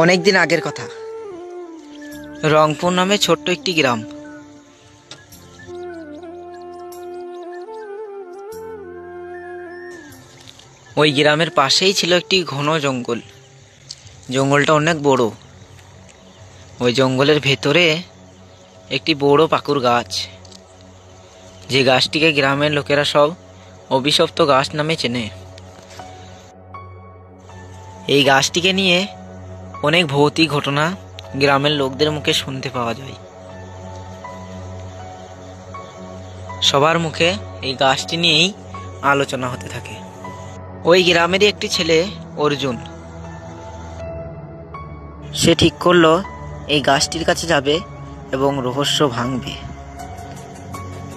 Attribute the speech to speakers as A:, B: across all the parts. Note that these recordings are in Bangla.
A: অনেক দিন আগের কথা। রংপুর নামে ছোট্ট একটি গ্রাম। ওই গ্রামের পাশেই ছিল একটি ঘন জঙ্গল। জঙ্গলটা অনেক বড়। ওই জঙ্গলের ভেতরে একটি বড় পাকুর গাছ, যে গাছটিকে গ্রামের লোকেরা সব অভিশপ্ত গাছ নামে চেনে। এই গাছটিকে নিয়ে অনেক ভৌতিক ঘটনা গ্রামের লোকদের মুখে শুনতে পাওয়া যায়। সবার মুখে এই গাছটি নিয়েই আলোচনা হতে থাকে। ওই গ্রামেরই একটি ছেলে অর্জুন, সে ঠিক করলো এই গাছটির কাছে যাবে এবং রহস্য ভাঙবে।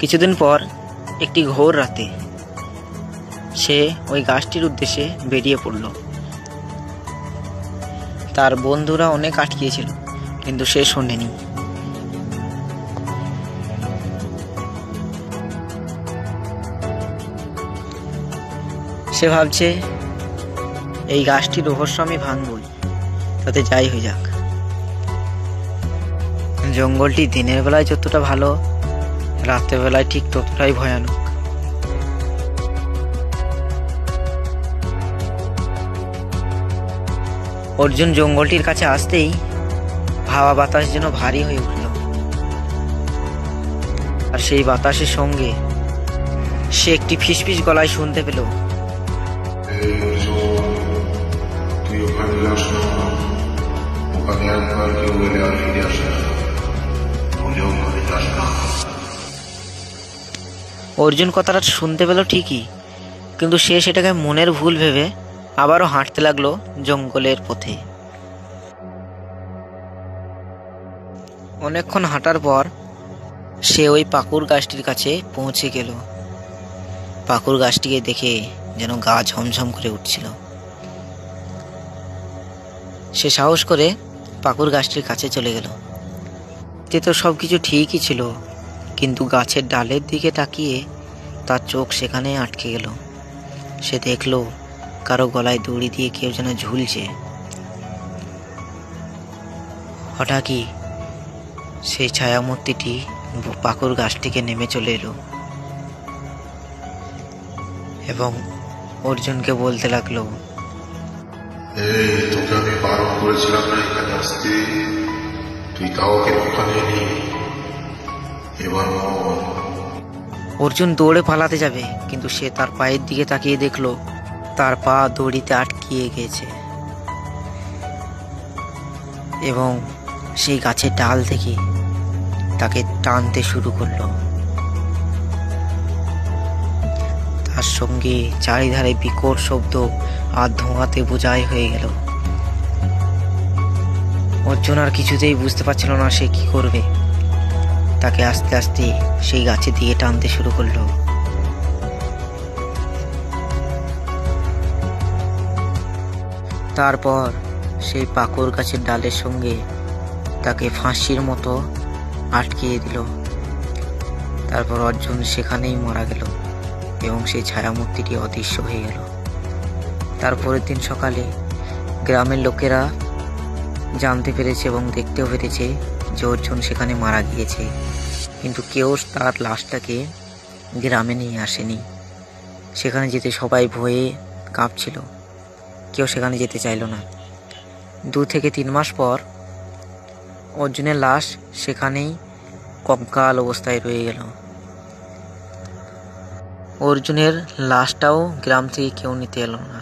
A: কিছুদিন পর একটি ঘোর রাতে সে ওই গাছটির উদ্দেশ্যে বেরিয়ে পড়ল। তার বন্ধুরা অনেক আটকিয়েছিল, কিন্তু সে শোনেনি। সে ভাবছে এই গাছটির রহস্য আমি ভাঙবই, তাতে যাই হয়ে যাক। জঙ্গলটি দিনের বেলায় যতটা ভালো, রাতের বেলায় ঠিক ততটাই ভয়ানক। অর্জুন জঙ্গলটির কাছে আসতেই হাওয়া বাতাস যেন ভারী হয়ে উঠল, আর সেই বাতাসের সঙ্গে সে একটি ফিসফিস গলায় শুনতে পেল, অর্জুন কথাটা শুনতে পেল ঠিকই, কিন্তু সে সেটাকে মনের ভুল ভেবে আবারও হাঁটতে লাগলো জঙ্গলের পথে। অনেকক্ষণ হাঁটার পর সে ওই পাকুর গাছটির কাছে পৌঁছে গেল। পাকুর গাছটিকে দেখে যেন গা ঝমঝম করে উঠছিল। সে সাহস করে পাকুর গাছটির কাছে চলে গেল। এতে তো সবকিছু ঠিকই ছিল, কিন্তু গাছের ডালের দিকে তাকিয়ে তার চোখ সেখানে আটকে গেল। সে দেখলো কারো গলায় দড়ি দিয়ে কেউ যেন ঝুলছে। হঠাৎই সেই ছায়ামূর্তিটি পাকুর গাছটিকে নেমে চলে এলো এবং অর্জুনকে বলতে লাগলো,
B: তোকে আমি বারণ করেছিলাম না এখানে আসতে, তুই তাও কেন ওখানে এলি? এবার
A: অর্জুন দৌড়ে পালাতে যাবে, কিন্তু সে তার পায়ের দিকে তাকিয়ে দেখলো তার পা দড়িতে আটকিয়ে গেছে এবং সেই গাছের ডাল থেকে তাকে টানতে শুরু করলো। তার সঙ্গে চারিধারে বিকট শব্দ আর ধোঁয়াতে বোঝাই হয়ে গেল। অর্জুন আর কিছুতেই বুঝতে পারছিল না সে কি করবে। তাকে আস্তে আস্তে সেই গাছের দিকে টানতে শুরু করলো। তারপর সেই পাকুর গাছের ডালের সঙ্গে তাকে ফাঁসির মতো আটকিয়ে দিল। তারপর অর্জুন সেখানেই মারা গেল এবং সেই ছায়ামূর্তিটি অদৃশ্য হয়ে গেল। তারপরের দিন সকালে গ্রামের লোকেরা জানতে পেরেছে এবং দেখতেও পেরেছে যে অর্জুন সেখানে মারা গিয়েছে, কিন্তু কেউ তার লাশটাকে গ্রামে নিয়ে আসেনি। সেখানে যেতে সবাই ভয়ে কাঁপছিল, কেউ সেখানে যেতে চাইল না। 2 থেকে 3 মাস পর অর্জুনের লাশ সেখানেই কঙ্কাল অবস্থায় রয়ে গেল। অর্জুনের লাশটাও গ্রাম থেকে কেউ নিতে এলো না।